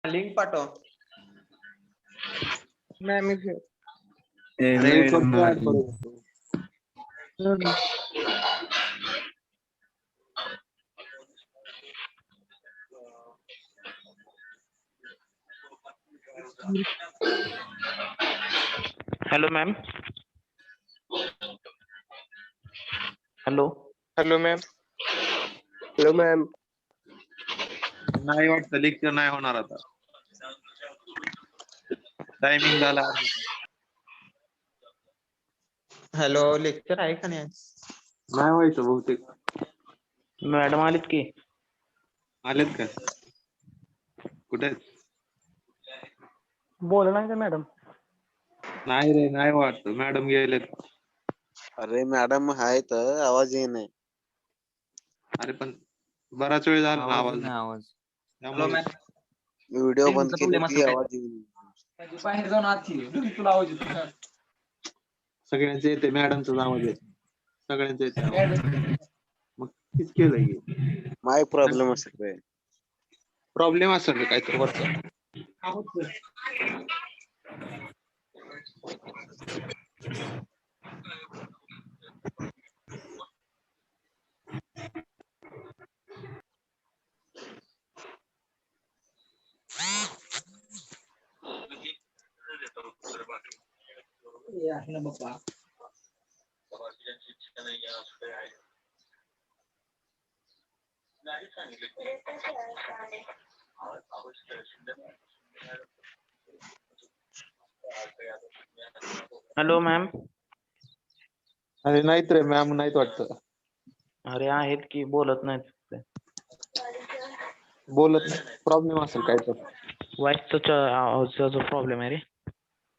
Link पाठव. नाही मी hello ma'am. Hello. Hello ma'am. Hello ma'am. नाही वाटतं लेक्चर नाही होणार आता. टायमिंग झाला. हॅलो, लेक्चर आहे का नाही? नाही व्हायचं बहुतेक. मॅडम आलीत की. आलेत का? कुठे आहेत? बोला नाही का मॅडम? नाही रे, नाही वाटतं मॅडम गेलेत. अरे मॅडम हाय तर आवाज ये नाही. अरे पण बराच वेळ झाला आवाज आवाज. Hello ma'am. व्हिडिओ बंद केले की आवाज येईल. बाहेर जाऊन आत तुला आवाज येतो. सगळ्यांचे येते, मॅडमचा आवाज येत. सगळ्यांचे येते आवाज. मग किती केलंय की माय प्रॉब्लेम असेल रे. प्रॉब्लेम असेल रे काहीतरी वरचा. Hello ma'am. अरे नाहीत रे मॅम, नाहीत वाटतं. अरे आहेत की, बोलत नाहीत. बोलत नाही, प्रॉब्लेम असेल काय तर. व्हॉइसचा आवाजाचा प्रॉब्लेम आहे रे.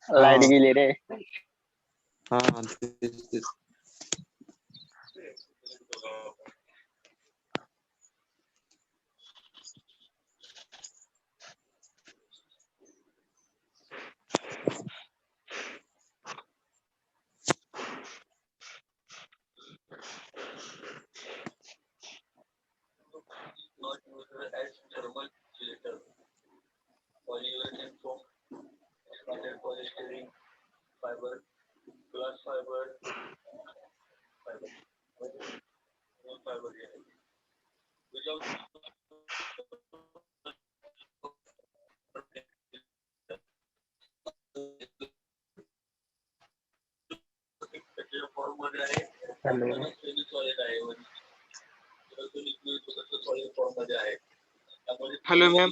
लाईट गेली रे. हा तेच. हॅलो. Hello ma'am.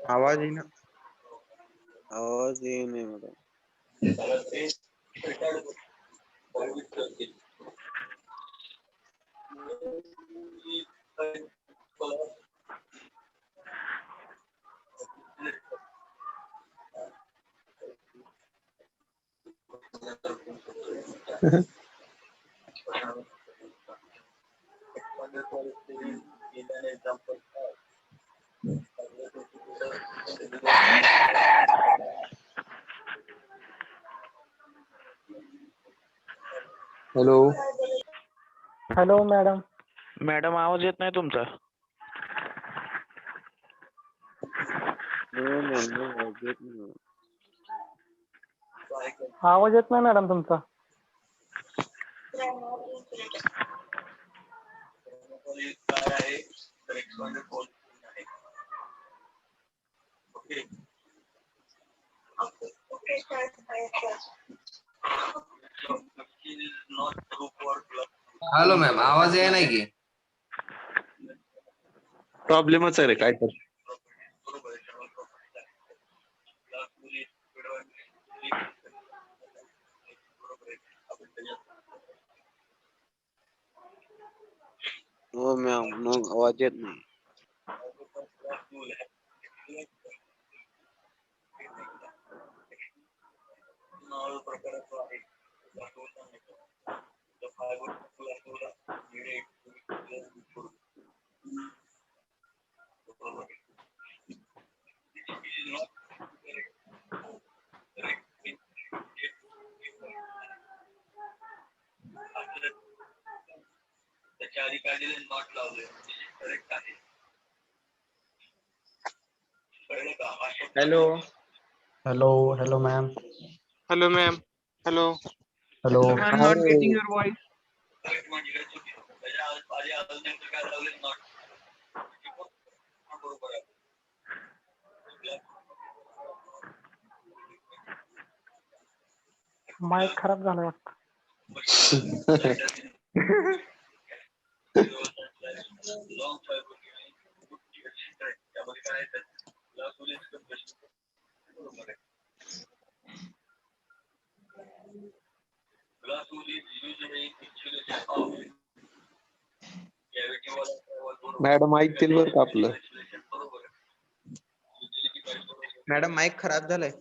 आवाज येईना. आवाज ये नाही मला. हॅलो. Hello madam. मॅडम आवाज येत नाही तुमचा. हो म्हणलं आवाज येत नाही. आवाज येत नाही मॅडम तुमचा. हॅलो मॅम, आवाज आहे नाही की. प्रॉब्लेमच आहे रे काय तर. हो मॅम, मग आवाज येत नाही. त्याच्या आधी काय दिले नॉट लावले. Hello hello ma'am. Hello ma'am. Hello. Hello. Not getting your voice. Mic खराब झाला वाटतं. मॅडम ऐकतील बरं का आपलं. मॅडम माईक खराब झालाय.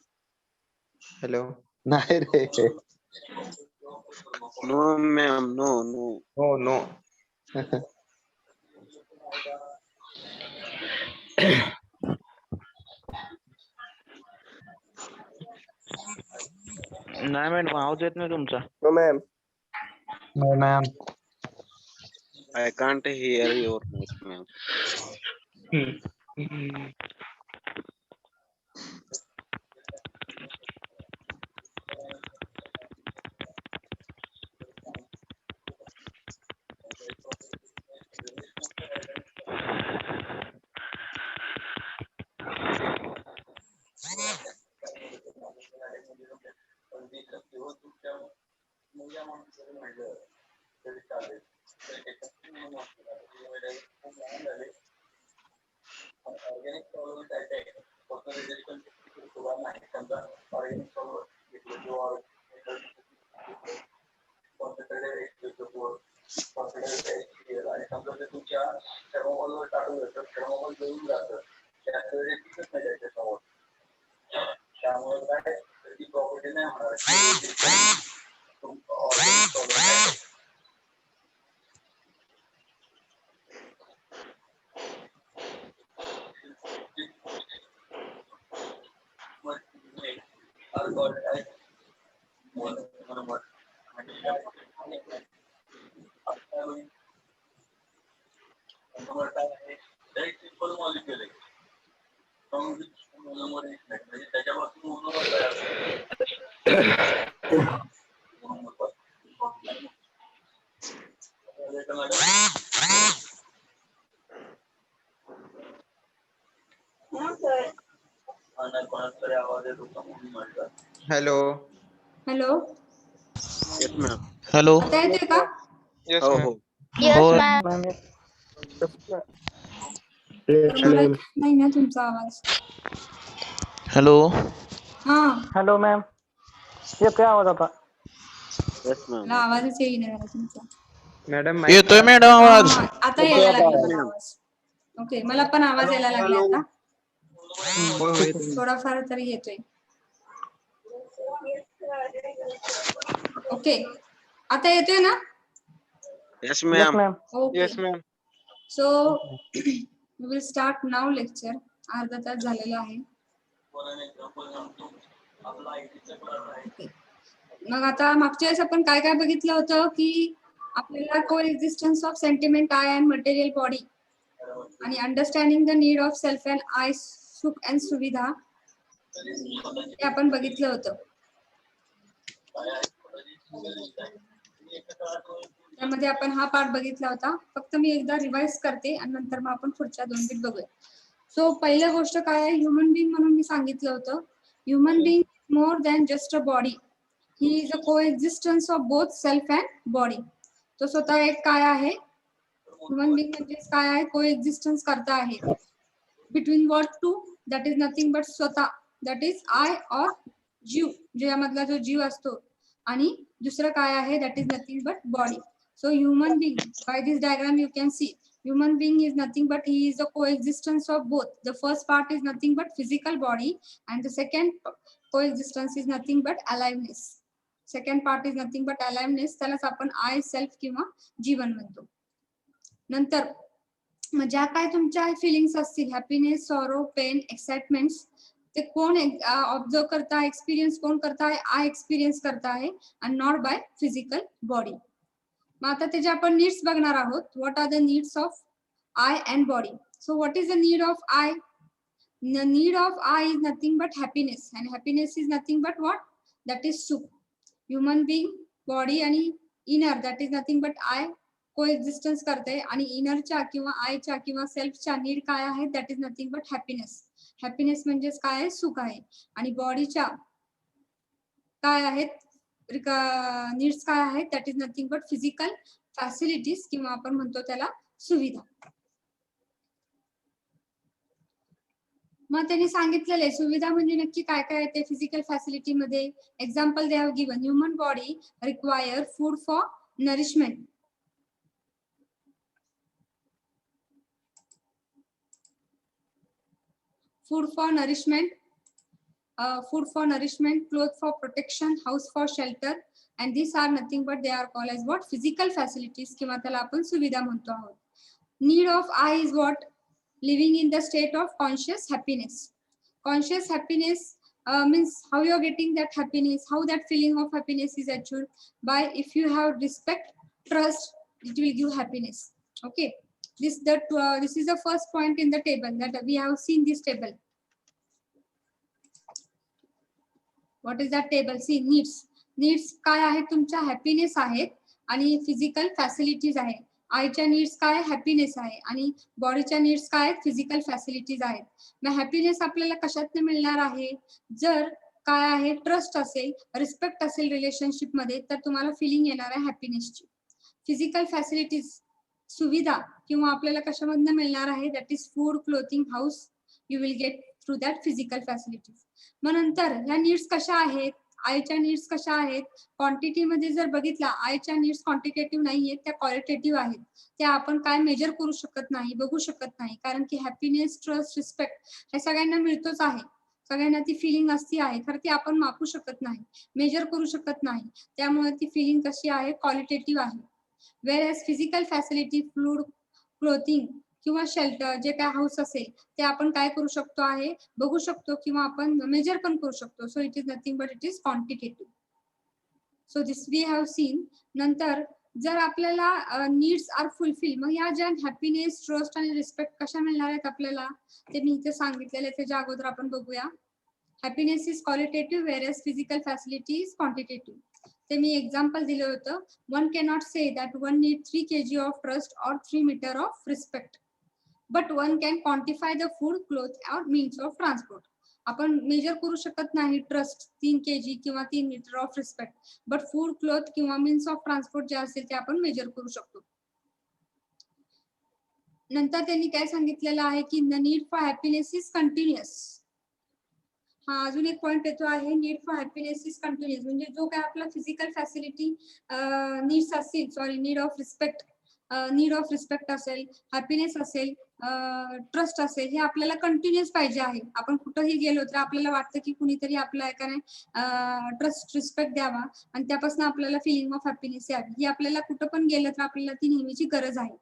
हॅलो. नाही रे. No, ma'am. No, no. हो नो. नाही मॅडम आवाज येत नाही तुमचा. No ma'am. No ma'am. I can't hear your voice, ma'am. Hello. Hello. Yes, ma'am. Hello. आता येतोय का? Yes Oh, ma'am. oh. हो. मॅम. तर मला येत नाही ना तुमचा आवाज. हॅलो. हा. Hello ma'am. येतोय आवाज आता. Yes, ma'am. मला आवाजच येईना झाला तुमचा. मॅडम येतोय माईक मॅडम आवाज. हा, आता येतोय यायला आता लागला आवाज. मला आवाज. ओके, मला पण आवाज यायला लागला आता. थोडाफार तरी येतोय. ओके, आता येतोय ना? Yes, yes ma'am. Ma'am. Okay. Yes ma'am. So we will start now lecture. अर्धा तास झालेला आहे. ओके. मग आता मागच्या वेळेस आपण काय काय बघितलं होतं की आपल्याला coexistence of sentiment I and material body आणि understanding the need of self and I सुख अँड सुविधा हे आपण बघितलं होतं. त्यामध्ये आपण हा पार्ट बघितला होता. फक्त मी एकदा रिवाइज करते आणि नंतर मग आपण पुढच्या 2 बीट बघूया. सो पहिली गोष्ट काय आहे, ह्युमन बिंग म्हणून मी सांगितलं होतं. Human being more than just a body. He is a coexistence of both self and body. तो स्वतः एक काय आहे, ह्युमन बिंग म्हणजे काय आहे, कोएक्झिस्टन्स करता आहे. Between what two, that is nothing but स्वतः, दॅट इज आय ऑर जीव, ज्यामधला जो जीव असतो, आणि दुसरं काय आहे, that is nothing but body. So human being, by this diagram you can see, human being is nothing but he is the coexistence of both. The first part is nothing but physical body and the second coexistence is nothing but aliveness. Second part is nothing but aliveness. त्यालाच आपण I self किंवा जीवन म्हणतो. नंतर मग ज्या काय तुमच्या feelings असतील, हॅपीनेस, सॉरो, पेन, एक्साइटमेंट्स, ते कोण ऑब्झर्व करता है, एक्सपिरियन्स कोण करता है, आय एक्सपिरियन्स करता है and not by physical body. मग आता त्याचे आपण नीड्स बघणार आहोत. What are the needs of eye and body. So what is the need of eye? The need of eye is nothing but happiness, and happiness is nothing but what? That is sukh. Human being, body आणि inner, that is nothing but I coexistence करते, आणि इनरच्या किंवा आयच्या किंवा सेल्फच्या need काय आहे? That is nothing but happiness. Happiness म्हणजेच काय आहे? सुख आहे. आणि बॉडीच्या काय आहेत नीड्स काय आहेत? That is nothing but physical facilities किंवा आपण म्हणतो त्याला सुविधा. मग त्यांनी सांगितलेले सुविधा म्हणजे नक्की काय काय येते फिजिकल फॅसिलिटी मध्ये. Example they have given. Human body require food for nourishment. Food for nourishment, clothes for protection, house for shelter, and these are nothing but they are called as what? Physical facilities किंवा त्याला आपण सुविधा म्हणतो आहोत. Need of eye is what? Living in the state of conscious happiness. Conscious happiness means how you are getting that happiness, how that feeling of happiness is achieved by if you have respect, trust, it will give happiness. Okay. This is the first point in the table that we have seen this table. What is that table? See, needs. Needs काय आहेत? तुमच्या happiness आहेत आणि physical facilities आहे. आयच्या needs काय? Happiness आहे. आणि बॉडीच्या नीड्स काय? फिजिकल फॅसिलिटीज आहेत. मग हॅपीनेस आपल्याला कशातनं मिळणार आहे? जर काय आहे? ट्रस्ट असेल, रिस्पेक्ट असेल रिलेशनशिप मध्ये, तर तुम्हाला फिलिंग येणार आहे हॅपीनेसची. फिजिकल फॅसिलिटीज सुविधा किंवा आपल्याला कशामधनं मिळणार आहे? That is food, clothing, house. You will get through that physical facilities. मग नंतर ह्या नीड्स कशा आहेत? आयच्या नीड्स कशा आहेत? क्वांटिटी मध्ये जर बघितला, आयच्या नीड्स क्वांटिटेटिव्ह नाही आहेत, त्या क्वालिटेटिव्ह आहेत. त्या आपण काय मेजर करू शकत नाही, बघू शकत नाही, कारण की हॅपीनेस, ट्रस्ट, रिस्पेक्ट हे सगळ्यांना मिळतोच आहे. सगळ्यांना ती फिलिंग असती आहे, खरं ती आपण मापू शकत नाही, मेजर करू शकत नाही. त्यामुळे ती फिलिंग कशी आहे? क्वालिटेटिव्ह आहे. Whereas physical facility, food, clothing किंवा शेल्टर, जे काय हाऊस असेल ते आपण काय करू शकतो आहे? बघू शकतो किंवा आपण मेजर पण करू शकतो. So it is nothing but it is quantitative. So this we have seen. नंतर जर आपल्याला नीड्स आर फुलफिल, मग या ज्या हॅपीनेस, ट्रस्ट आणि रिस्पेक्ट कशा मिळणार आहेत आपल्याला ते मी इथे सांगितलेले. त्याच्या अगोदर आपण बघूया. Happiness is qualitative, whereas physical facility is quantitative. ते मी एक्झाम्पल दिलं होतं. One cannot say that one need 3 kg of trust और 3 metre of respect, but one can quantify the food, cloth और मीन्स ऑफ ट्रान्सपोर्ट. आपण measure करू शकत नाही trust 3 kg किंवा 3 metre of respect, but food, cloth किंवा means of transport जे असेल ते आपण मेजर करू शकतो. नंतर त्यांनी काय सांगितलेलं आहे की the need for happiness is continuous. हा अजून एक पॉइंट येतो आहे. Need for happiness is continuous म्हणजे जो काय आपला फिजिकल फॅसिलिटी नीड्स असतील, सॉरी नीड ऑफ रिस्पेक्ट असेल, हॅपीनेस असेल, ट्रस्ट असेल, हे आपल्याला कंटिन्युअस पाहिजे आहे. आपण कुठेही गेलो तर आपल्याला वाटतं की कुणीतरी आपला काय नाही ट्रस्ट, रिस्पेक्ट द्यावा आणि त्यापासून आपल्याला फिलिंग ऑफ हॅपीनेस यावी. ही आपल्याला कुठं पण गेलं तर आपल्याला ती नेहमीची गरज आहे.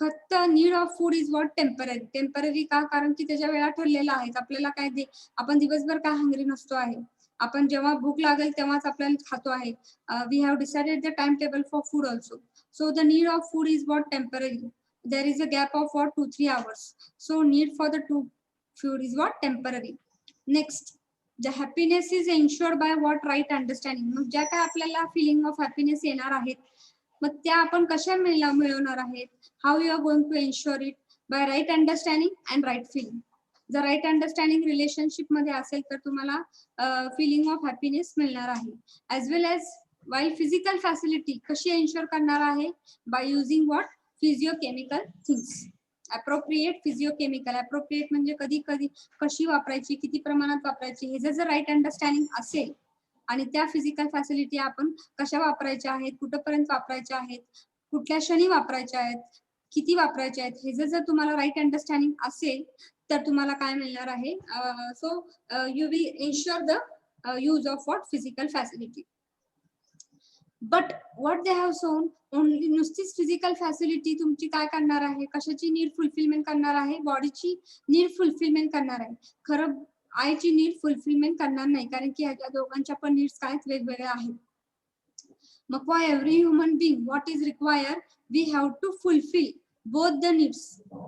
फक्त need of food is what? Temporary. Temporary का? कारण की त्याच्या वेळा ठरलेला आहेत. आपल्याला काय आपण दिवसभर काय हंग्री नसतो आहे. आपण जेव्हा भूक लागेल तेव्हाच आपल्याला खातो आहे. We have decided the time table for food also. So the need of food is what? Temporary. There is a gap of what? 2-3 hours. So need for the food is what? Temporary. Next, the happiness is ensured by what? Right understanding. मग ज्या काय आपल्याला feeling of happiness येणार आहेत, मग त्या आपण कशा मिळवणार आहेत? How you are going to ensure it? By right understanding and right feeling. जर राईट अंडरस्टँडिंग रिलेशनशिप मध्ये असेल तर तुम्हाला फिलिंग ऑफ हॅपीनेस मिळणार आहे. As well as while physical facility कशी एन्श्योर करणार आहे? By using what? Physiochemical things. Appropriate physiochemical. Appropriate म्हणजे कधी कधी कशी वापरायची, किती प्रमाणात वापरायची, हे जर राईट अंडरस्टँडिंग असेल आणि त्या फिजिकल फॅसिलिटी आपण कशा वापरायच्या आहेत, कुठपर्यंत वापरायच्या आहेत, कुठल्या क्षणी वापरायच्या आहेत, किती वापरायच्या आहेत, हे जर तुम्हाला राईट अंडरस्टँडिंग असेल तर तुम्हाला काय मिळणार आहे? So you will ensure the use of what? Physical facility. But what they have सोन, ओनली नुसतीच फिजिकल फॅसिलिटी तुमची काय करणार आहे? कशाची नीड फुलफिलमेंट करणार आहे? बॉडीची नीड फुलफिलमेंट करणार आहे. खरं आयची नीड फुलफिलमेंट करणार नाही, कारण की ह्याच्या दोघांच्या पण नीड्स काय वेगवेगळ्या आहेत. मग for every human being what is require? We have to fulfil both the needs,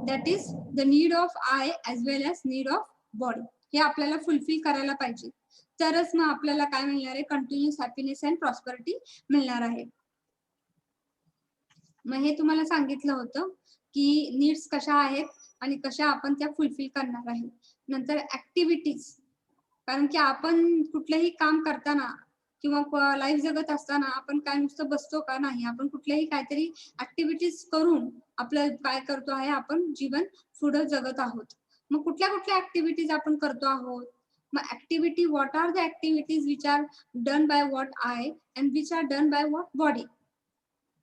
that is the need of I as well as need of body, हे आपल्याला फुलफिल करायला पाहिजे, तरच मग आपल्याला काय मिळणार आहे, कंटिन्युअस हॅपीनेस अँड प्रॉस्पेरिटी मिळणार आहे. मग हे तुम्हाला सांगितलं होतं की नीड्स कशा आहेत आणि कशा आपण त्या फुलफिल करणार आहे. नंतर ऍक्टिव्हिटीज, कारण की आपण कुठलंही काम करताना किंवा लाईफ जगत असताना आपण काय नुसतं बसतो का, नाही, आपण कुठल्याही काहीतरी ऍक्टिव्हिटीज करून आपलं काय करतो आहे, आपण जीवन पुढे जगत आहोत. मग कुठल्या कुठल्या ऍक्टिव्हिटीज आपण करतो आहोत. मग activity, what are the activities which are done by what I and which are done by what body.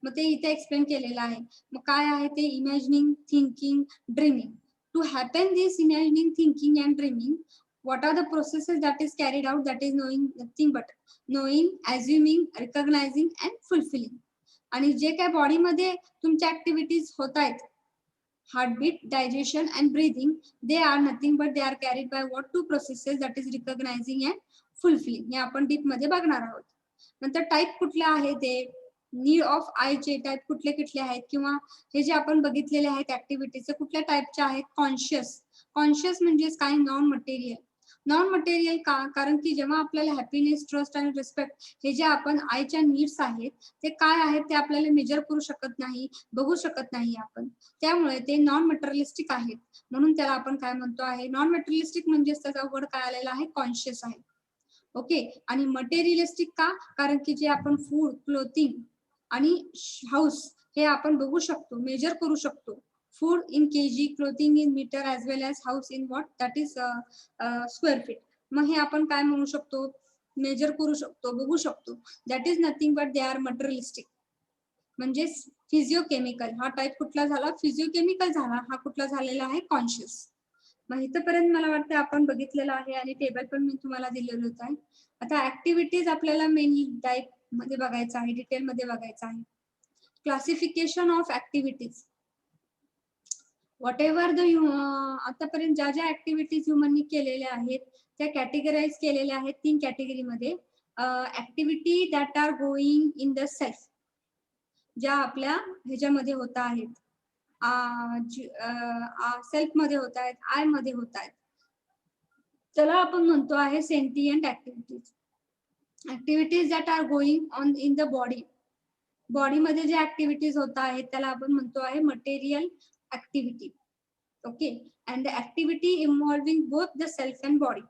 मग ते इथे एक्सप्लेन केलेलं आहे. मग काय आहे ते, imagining, thinking, dreaming. To happen this imagining, thinking and dreaming, what are the processes that is carried out, that is knowing nothing but knowing, assuming, recognizing and fulfilling. आणि जे काय बॉडी मध्ये तुमच्या ऍक्टिव्हिटीज होत आहेत, heartbeat, digestion and breathing, they are nothing but they are carried by what two processes, that is recognising and fulfilling. हे आपण deep मध्ये बघणार आहोत. नंतर टाईप कुठले आहे ते, नीड ऑफ आय चे टाईप कुठले कुठले आहेत, किंवा हे जे आपण बघितलेले आहेत ऍक्टिव्हिटीज कुठल्या टाईपचे आहेत. कॉन्शियस, कॉन्शियस म्हणजेच काय, नॉन मटेरियल. नॉन मटेरियल का, कारण की जेव्हा आपल्याला हॅपीनेस, ट्रस्ट आणि रिस्पेक्ट हे जे आपण आयच्या नीड्स आहेत ते काय आहेत ते आपल्याला मेजर करू शकत नाही, बघू शकत नाही आपण, त्यामुळे ते नॉन मटेरियलिस्टिक आहेत. म्हणून त्याला आपण काय म्हणतो आहे, नॉन मटेरियलिस्टिक म्हणजेच त्याचा वर्ड काय आलेला आहे, कॉन्शियस आहे. ओके. आणि मटेरियलिस्टिक का, कारण की जे आपण फूड, क्लोथिंग आणि हाऊस हे आपण बघू शकतो, मेजर करू शकतो. Food in kg, clothing in meter as well as house in what, that is square feet. मग हे आपण काय म्हणू शकतो, मेजर करू शकतो, बघू शकतो. That is nothing but they R materialistic. म्हणजे फिजिओकेमिकल हा टाईप कुठला झाला, फिजिओकेमिकल झाला. हा कुठला झालेला आहे, कॉन्शियस. मग इथपर्यंत मला वाटतं आपण बघितलेलं आहे आणि टेबल पण मी तुम्हाला दिलेलं होतं आहे. आता ऍक्टिव्हिटीज आपल्याला मेनली टाईप मध्ये बघायचं आहे, डिटेल मध्ये बघायचं आहे. Classification of activities, what ever the आतापर्यंत ज्या ज्या ऍक्टिव्हिटीज ह्युमननी केलेल्या आहेत त्या कॅटेगराइज केलेल्या आहेत 3 कॅटेगरीमध्ये. Activity that are going in the self, ज्या आपल्या ह्याच्यामध्ये होत आहेत, सेल्फ मध्ये होत आहेत, आय मध्ये होत आहेत, त्याला आपण म्हणतो आहे sentient activities. Activities that are going on in the body, बॉडीमध्ये जे ऍक्टिव्हिटीज होत आहेत त्याला आपण म्हणतो आहे material activity. Okay, and the activity involving both the self and body.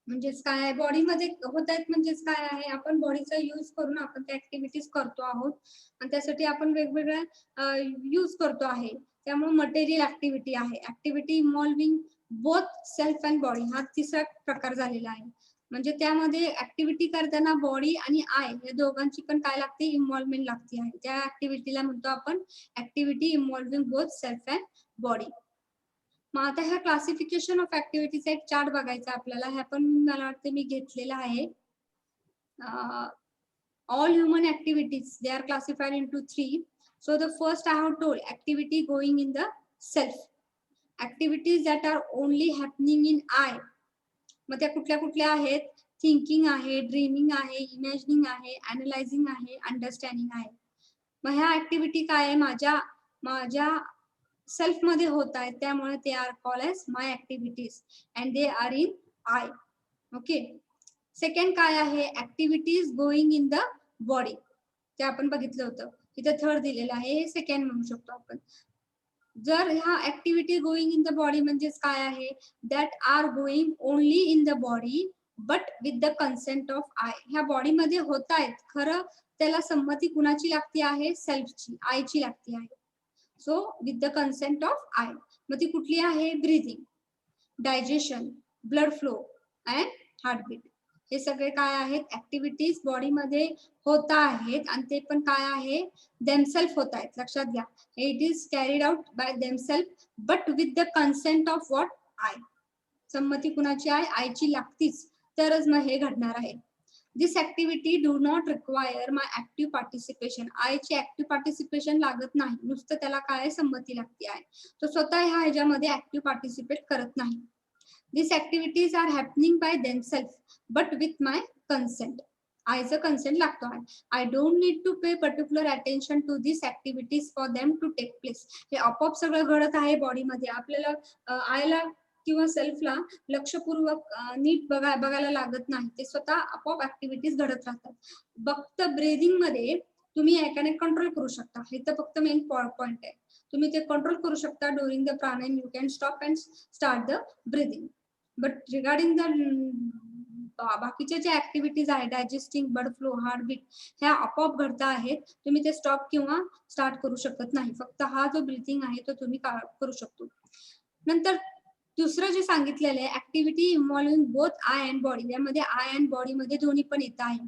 म्हणजेच काय, बॉडी मध्ये होत आहेत म्हणजेच काय आहे, आपण बॉडीचा यूज करून आपण त्या ऍक्टिव्हिटीज करतो आहोत आणि त्यासाठी आपण वेगवेगळ्या यूज करतो आहे, त्यामुळे मटेरियल ऍक्टिव्हिटी आहे. Activity involving both self and body हा तिसरा प्रकार झालेला आहे. म्हणजे त्यामध्ये ऍक्टिव्हिटी करताना बॉडी आणि आय या दोघांची पण काय लागते, इन्व्हॉल्वमेंट लागते आहे. त्या ऍक्टिव्हिटीला म्हणतो आपण activity involving both self and body. मग आता ह्या क्लासिफिकेशन ऑफ ऍक्टिव्हिटीचा एक चार्ट बघायचा आपल्याला. ह्या पण मला वाटते मी घेतलेला आहे. All human activities they are classified into 3. So the first I have told activity going in the self, activities that are only happening in I. मग त्या कुठल्या कुठल्या आहेत, थिंकिंग आहे, ड्रीमिंग आहे, इमॅजिनिंग आहे, अनालायझिंग आहे, अंडरस्टँडिंग आहे. मग ह्या ऍक्टिव्हिटी काय आहे, माझ्या सेल्फ मध्ये होत आहेत, त्यामुळे ते are call as my activities and they are in I. Okay. Second काय आहे, activities going in the body, ते आपण बघितलं होतं, इथे थर्ड दिलेलं आहे, हे सेकंड म्हणू शकतो आपण. जर ह्या activity going in the body म्हणजेच काय आहे, that are going only in the body but with the consent of I. ह्या बॉडी मध्ये होत आहेत, खरं त्याला संमती कुणाची लागती आहे, सेल्फची, आयची लागती आहे. So with the consent of I. मग ती कुठली आहे, breathing, digestion, blood flow and heartbeat. हे सगळे काय आहेत, ऍक्टिव्हिटीज बॉडीमध्ये होत आहेत आणि ते पण काय आहे, देमसेल्फ होत आहेत. लक्षात घ्या, it is carried out by themselves but with the consent of what, I. संमती कुणाची आहे, आयची लागतीच, तरच मग हे घडणार आहे. This activity do not require my active participation. आयची ऍक्टिव्ह पार्टिसिपेशन लागत नाही, नुसतं त्याला काय संमती लागते आहे. तो स्वतः ह्याच्यामध्ये ऍक्टिव्ह पार्टिसिपेट करत नाही. These activities are happening by themselves but with my consent. आयचं कन्सेंट लागतो आहे. I don't need to pay particular attention to this activities for them to take place. हे आपोआप सगळं घडत आहे बॉडीमध्ये. आपल्याला आयला किंवा सेल्फला लक्षपूर्वक नीट बघायला लागत नाही. ते स्वतः आपोआप ऍक्टिव्हिटीज घडत राहतात. फक्त ब्रीदिंग मध्ये तुम्ही एकाने कंट्रोल करू शकता. हे तर फक्त मेन पॉइंट आहे. तुम्ही ते कंट्रोल करू शकता. During the pranayama you can stop and start the breathing. But regarding the बाकीच्या ज्या ऍक्टिव्हिटीज आहेत, डायजेस्टिंग, ब्लड फ्लो, हार्टबीट, ह्या आपोआप घडता आहेत. तुम्ही ते स्टॉप किंवा स्टार्ट करू शकत नाही. फक्त हा जो ब्रीथिंग आहे तो तुम्ही करू शकतो. नंतर दुसरं जे सांगितलेलं आहे activity involving both I and body. यामध्ये आय अँड बॉडी मध्ये दोन्ही पण येत आहे.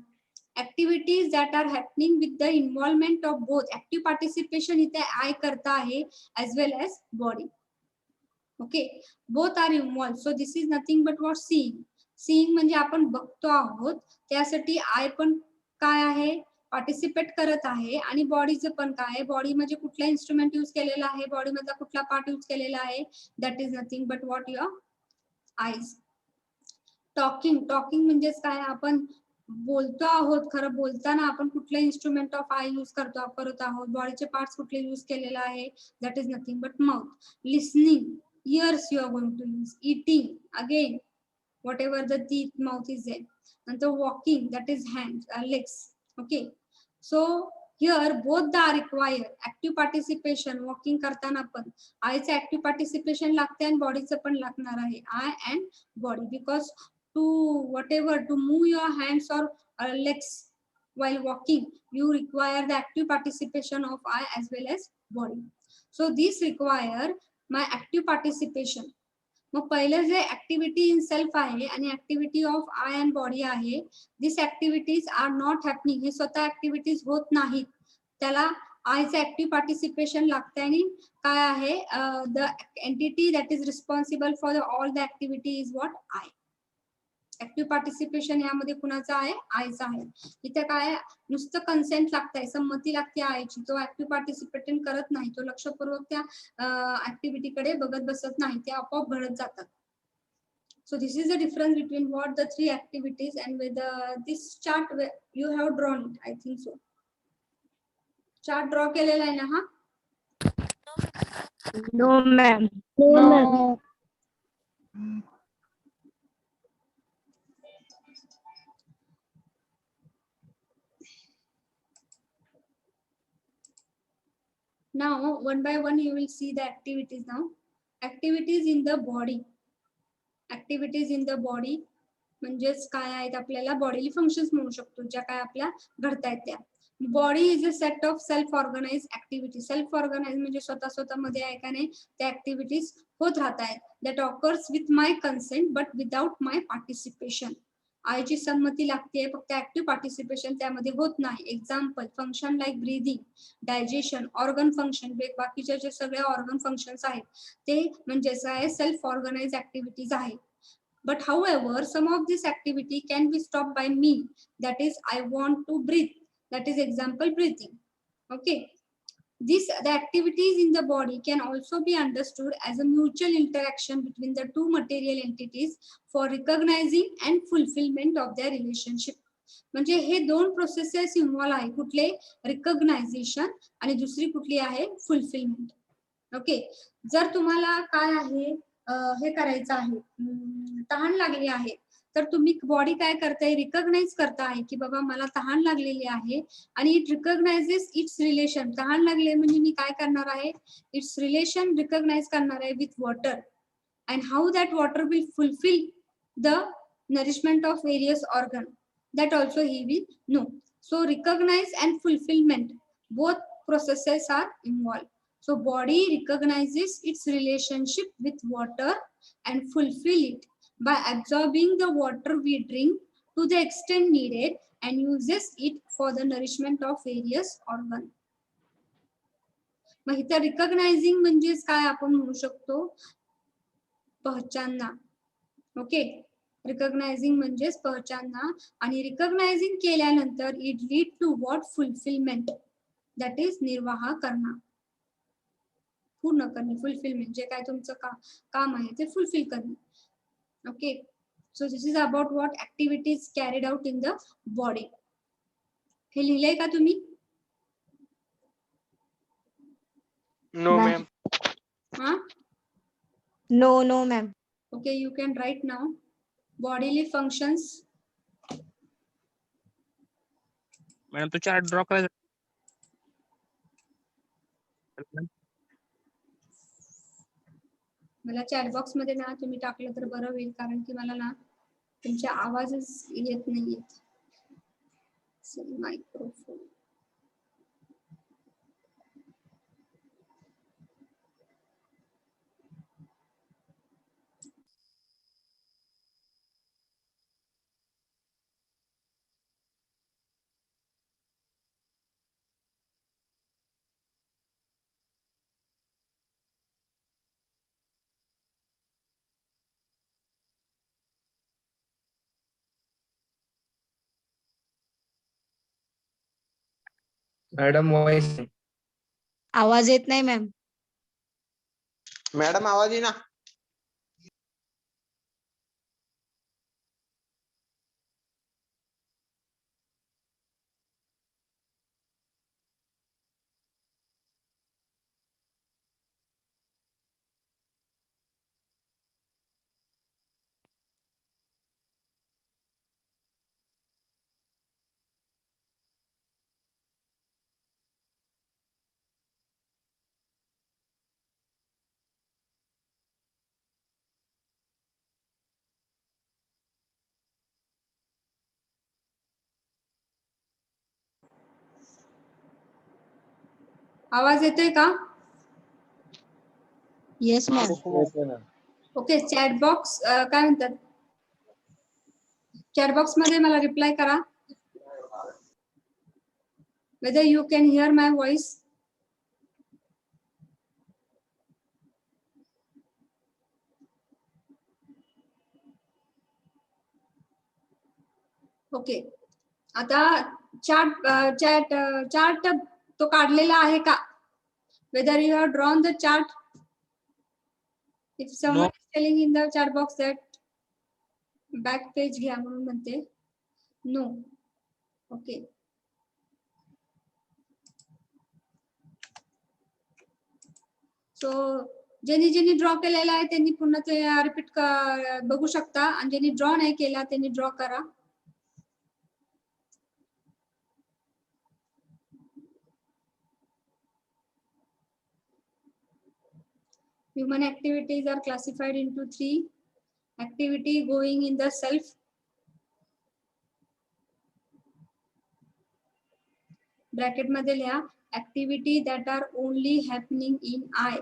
Activities that are happening with the involvement of both. Active participation इथे आय करता आहे as well as body. Okay, both are involve. So this is nothing but what seeing. Seeing म्हणजे आपण बघतो आहोत, त्यासाठी आय पण काय आहे, पार्टिसिपेट करत आहे. आणि बॉडीचं पण काय आहे, बॉडी म्हणजे कुठला इन्स्ट्रुमेंट यूज केलेला आहे, बॉडी मधला कुठला पार्ट यूज केलेला आहे, that is nothing but what your आयज. टॉकिंग, टॉकिंग म्हणजेच काय, आपण बोलतो आहोत. खरं बोलताना आपण कुठले इन्स्ट्रुमेंट ऑफ आय यूज करत आहोत, बॉडीचे पार्ट्स कुठले यूज केलेला आहे, that is nothing but mouth. Listening, ears you are going to use. Eating, again whatever the teeth, mouth is there. And the walking, that is hands, legs. Okay, so here both the are required. Active participation, walking करताना पण आयचं active participation लागते आणि बॉडीचं पण लागणार आहे, eye and body, because to whatever to move your hands or legs while walking you require the active participation of eye as well as body. So these require my active participation. मग पहिलं जे activity in self आहे आणि activity of I and body आहे, दिस activities R not happening. हे स्वतः activities होत नाहीत, त्याला आयचं ऍक्टिव्ह पार्टिसिपेशन लागते. आणि काय आहे, the entity that is responsible for all the activity is what I. Active participation यामध्ये कुणाचं आहे, आयचं आहे. इथे काय, नुसतं कन्सेंट लागतंय, संमती लागते आयची. तो ऍक्टिव्ह पार्टिसिपेशन करत नाही, तो लक्षपूर्वक त्या ऍक्टिव्हिटीकडे बघत बसत नाही, ते आपोआप घडत जातात. So this is the difference between what the three activities, and with this chart you have drawn it, I think so. Chart draw केलेला आहे ना हा? No, ma'am. No. Now one by one you will see the activities. Now activities in the body. Activities in the body म्हणजेच काय आहेत, आपल्याला bodily functions म्हणू शकतो, ज्या काय आपल्या घडतायत त्या. Body is a set of self organise activity. Self organise म्हणजे स्वतः मध्ये आहे का नाही, त्या ऍक्टिव्हिटीज होत राहत आहेत. That occurs with my consent but without my participation. आयची संमती लागते, फक्त ऍक्टिव्ह पार्टिसिपेशन त्यामध्ये होत नाही. Example, function like breathing, digestion, organ function, बाकीच्या जे सगळे ऑर्गन फंक्शन्स आहेत ते म्हणजेच आहे सेल्फ ऑर्गनाइज ऍक्टिव्हिटीज आहेत. But however, some of this activity can be stopped by me. That is, I want to breathe. That is example breathing. Okay. The activities in the body can also be understood as a mutual interaction between the two material entities for recognizing and fulfillment of their relationship. म्हणजे हे दोन processes involve आहे. कुठले, recognisation आणि दुसरी कुठली आहे, fulfilment. Okay, जर तुम्हाला काय आहे, हे करायचं आहे, तहान लागली आहे, तर तुम्ही बॉडी काय करताय, रिकग्नाइज करता आहे की बाबा मला तहान लागलेली आहे. आणि इट रिकग्नाइजेस इट्स रिलेशन. तहान लागले म्हणजे मी काय करणार आहे, इट्स रिलेशन रिकग्नाइज करणार आहे with water. And how that water will fulfil the nourishment of various organ, that also he will know. So recognize and fulfillment, both processes are involved. So body recognizes its relationship with water and fulfill it by absorbing the water we drink to the extent needed and uses it for the nourishment of various organ. मग इथं रिकग्नायझिंग म्हणजेच काय आपण म्हणू शकतो, पहचानना. Okay, रिकग्नायझिंग म्हणजेच पहचानना. आणि रिकग्नायझिंग केल्यानंतर it lead to what, fulfilment. That is निर्वाह करणं, पूर्ण करणे. फुलफिलमेंट जे काय तुमचं काम आहे ते फुलफिल करणे. Okay, so this is about what activities carried out in the body. हे लिहिलंय का तुम्ही? No ma'am. हा? No, ma'am. Okay, you can write now. Bodily functions. Madam तो चार्ट ड्रॉ करायचा. मला चॅट बॉक्स मध्ये ना तुम्ही टाकलं तर बरं होईल, कारण की मला ना तुमचे आवाजच येत नाहीयेत. मायक्रोफोन. Madam voice. आवाज येत नाही मॅम. मॅडम आवाज येईना. आवाज येतोय का? Yes ma'am. Okay, chat box काय म्हणतात? चॅट बॉक्स मध्ये मला रिप्लाय करा. Whether you can hear my voice. Okay, आता चार्ट तो काढलेला आहे का? Whether you have drawn the chart. If someone is telling in the chat box that back page घ्या म्हणून म्हणते. No. Okay. सो ज्यांनी ड्रॉ केलेला आहे त्यांनी पुन्हा ते रिपीट बघू शकता, आणि ज्यांनी ड्रॉ नाही केला त्यांनी ड्रॉ करा. Human activities are classified into 3. Activity going in the self. Bracket मध्ये लिहा activity that are only happening in I.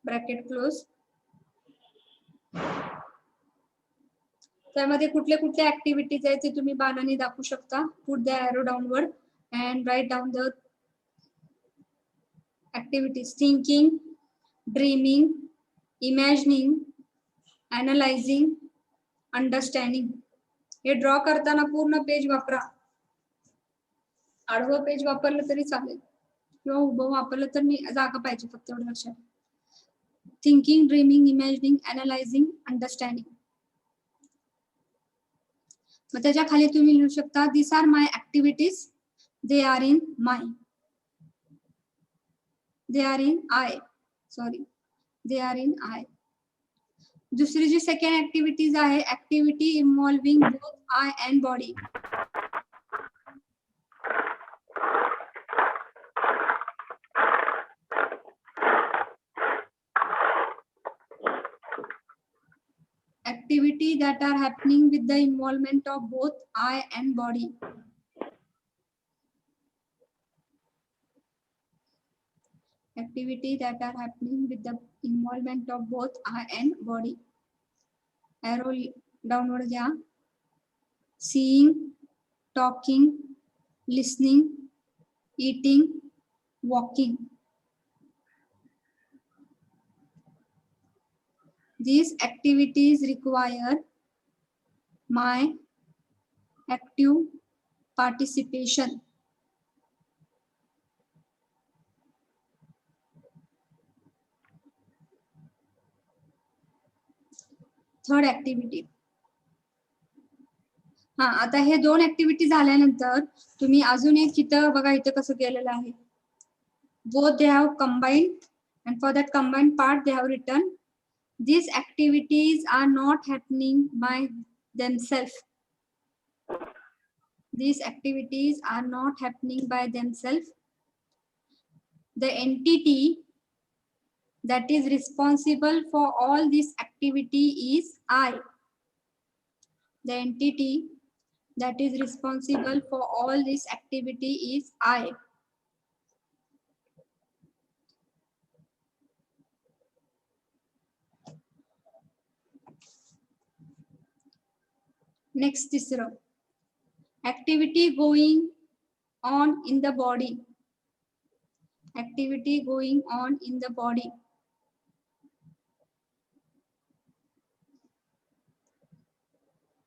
Bracket close. त्यामध्ये कुठले कुठले ऍक्टिव्हिटीज आहेत ते तुम्ही बाणाने दाखवू शकता. Put the arrow downward and write down the activities: thinking, dreaming, imagining, analyzing, understanding. हे ड्रॉ करताना पूर्ण पेज वापरा. आडवं पेज वापरलं तरी चालेल किंवा उभं वापरलं तर मी जागा पाहिजे फक्त एवढं लक्षात. Thinking, dreaming, imagining, analysing, understanding. मग त्याच्या खाली तुम्ही लिहू शकता this are my activities, they are in my, they are in I, sorry they are in I. दुसरी जी सेकंड ऍक्टिव्हिटीज आहे, activity involving both I and body. Activity that are happening with the involvement of both eye and body. Activity that are happening with the involvement of both eye and body. Arrow downward घ्या. Seeing, talking, listening, eating, walking. These activities require my active participation. Third activity. हा, आता हे 2 activity झाल्यानंतर तुम्ही अजून एक इथं बघा, इथं कसं केलेलं आहे. Both they have combined and for that combined part they have written these activities are not happening by themselves. These activities are not happening by themselves. The entity that is responsible for all this activity is I. The entity that is responsible for all this activity is I. Next तिसरं, activity going on in the body. Activity going on in the body.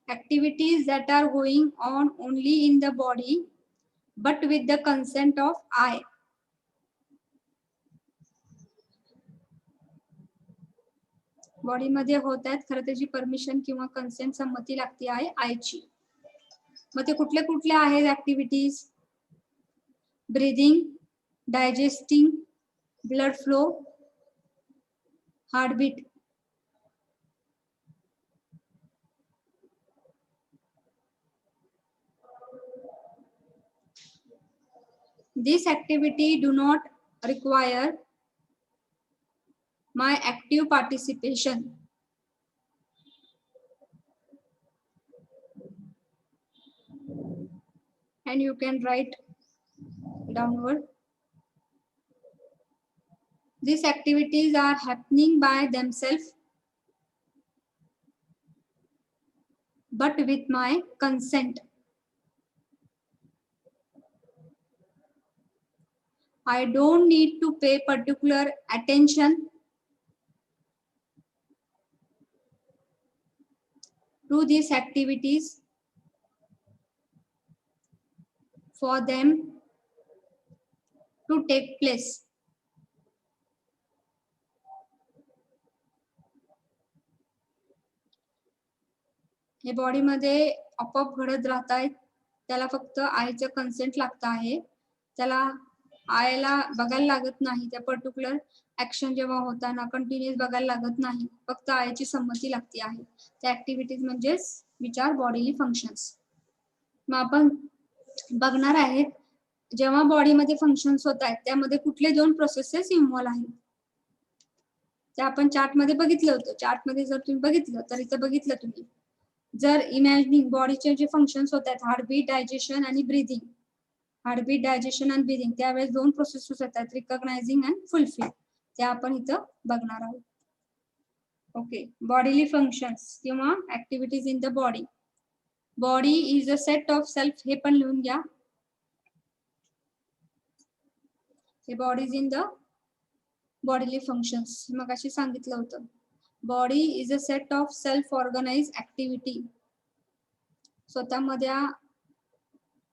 Activities that are going on only in the body but with the consent of I. Body मध्ये होत आहेत, खरं त्याची permission किंवा consent संमती लागते आहे आयची. मग ते कुठले कुठले आहेत activities? Breathing, digesting, blood flow, heartbeat. This activity do not require my active participation. And you can write downward. These activities are happening by themselves but with my consent. I don't need to pay particular attention to these activities for them to take place. हे body मध्ये आपोआप घडत राहत आहेत, त्याला फक्त आईचं consent लागत आहे. त्याला आईला बघायला लागत नाही, त्या पर्टिक्युलर ऍक्शन जेव्हा होताना कंटिन्युअस बघायला लागत नाही, फक्त आईची संमती लागते आहे. त्या ऍक्टिव्हिटीज म्हणजेच विचार बॉडीली फंक्शन्स. मग आपण बघणार आहेत जेव्हा बॉडीमध्ये फंक्शन्स होत आहेत त्यामध्ये कुठले 2 प्रोसेसेस इन्व्हॉल्व आहेत. ते आपण चार्ट मध्ये बघितलं होतं. चार्ट मध्ये जर तुम्ही बघितलं तर इथं बघितलं तुम्ही, जर इमॅजिनिंग बॉडीचे जे फंक्शन्स होत आहेत, हार्टबीट, डायजेशन आणि ब्रीदिंग, हार्टबीट, डायजेशन आणि ब्रीदिंग, त्यावेळेस 2 प्रोसेसेस होतात, रिकॉग्नायझिंग अँड फुलफिल. ते आपण इथं बघणार आहोत. ओके, बॉडीली फंक्शन्स किंवा activities in the body. Body is a set of self, हे पण लिहून घ्या. हे bodies in the bodily functions मग अशी सांगितलं होतं. Body is a set of self organise activity. स्वतःमध्ये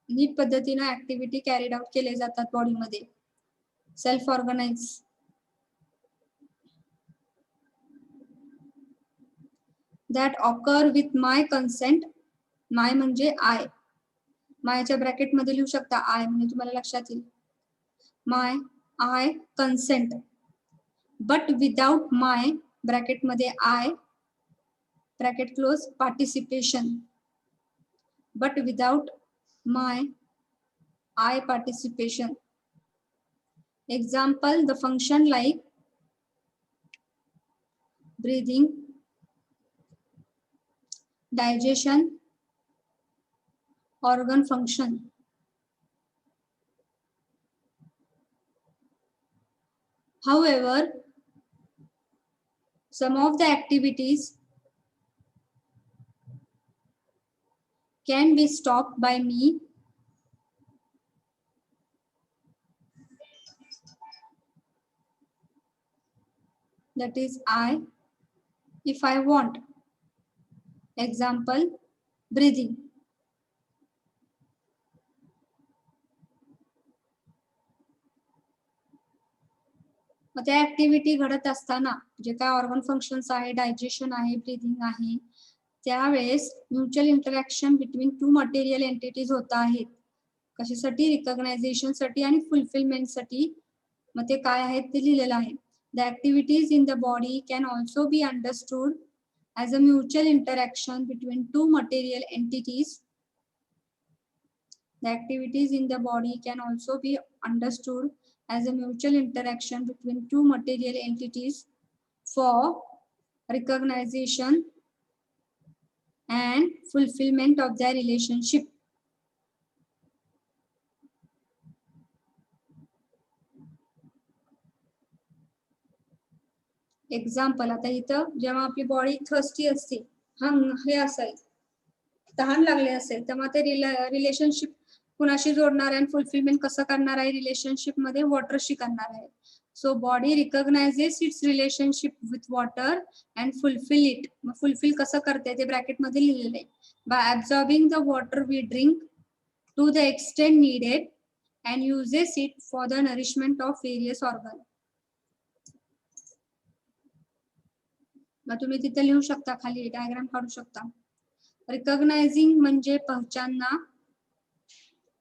नीट पद्धतीने ऍक्टिव्हिटी कॅरीड आउट केले जातात बॉडीमध्ये. Self organise. That occur with my consent. My म्हणजे आय. मायच्या ब्रॅकेट मध्ये लिहू शकता आय, म्हणजे तुम्हाला लक्षात येईल. My, I, consent. But without my bracket मध्ये I, bracket close, participation. But without my I participation. Example, the function like breathing, digestion, organ function. However, some of the activities can be stopped by me that is I if I want. Example, breathing. मग त्या activity घडत असताना जे काय organ functions आहे, digestion आहे, breathing आहे, त्यावेळेस mutual interaction between two material entities होत आहेत. कशासाठी? रिकॉग्नायझेशन साठी आणि फुलफिलमेंट साठी. मग ते काय आहेत ते लिहिलेलं आहे. The activities in the body can also be understood as a mutual interaction between two material entities. The activities in the body can also be understood as a mutual interaction between two material entities for recognition and fulfillment of their relationship. Example, आता इथं जेव्हा आपली body thirsty असते, हे असेल, तहान लागले असेल, तेव्हा ते रिलेशनशिप कुणाशी जोडणार आहे आणि फुलफिलमेंट कसं करणार आहे रिलेशनशिप मध्ये? वॉटरशी करणार आहे. So body recognises its relationship with water and fulfil it. मग फुलफिल कसं करते ते ब्रॅकेट मध्ये लिहिलेलं आहे. By absorbing the water we drink to the extent needed and uses it for the nourishment of various organ. मग तुम्ही तिथे लिहू शकता, खाली डायग्राम काढू शकता. रिकॉग्नायझिंग म्हणजे पहचानना,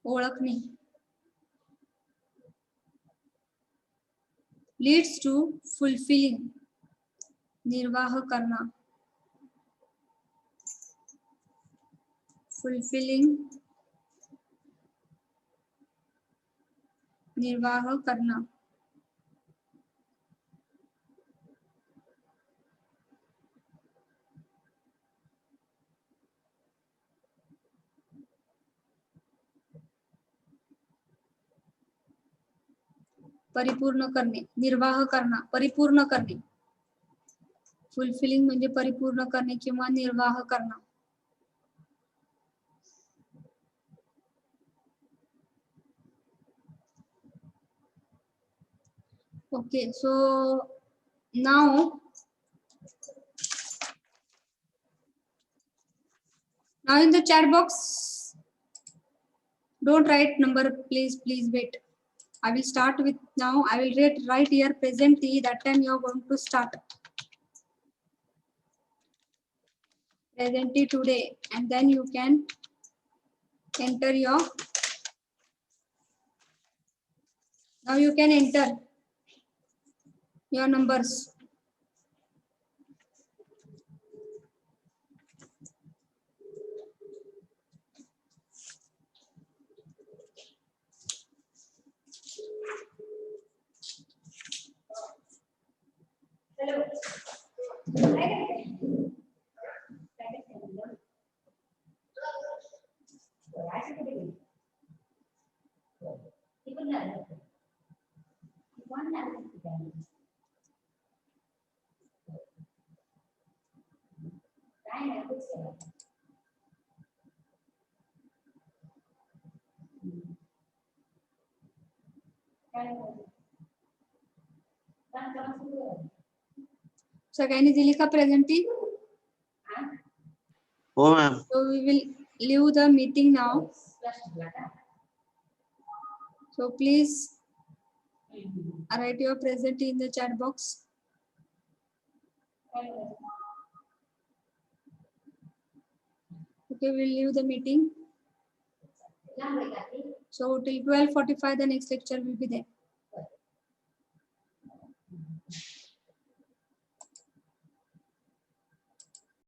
ओळखणे. लीड्स टू फुलफिलिंग, निर्वाह करना. फुलफिलिंग, निर्वाह करना. परिपूर्ण करणे, निर्वाह करना, परिपूर्ण करणे. फुलफिलिंग म्हणजे परिपूर्ण करणे किंवा निर्वाह करना. Okay, so now in the chat box, don't write number, please wait. I will start with now. I will write here present T. That time you are going to start present T today, and then you can enter your. Now you can enter your numbers. सगळ्यांनी दिली का presenty? हो ma'am. So we will leave the meeting now. So please write your present in the chat box. Okay, we'll leave the meeting. So till 12:45 the next lecture will be there.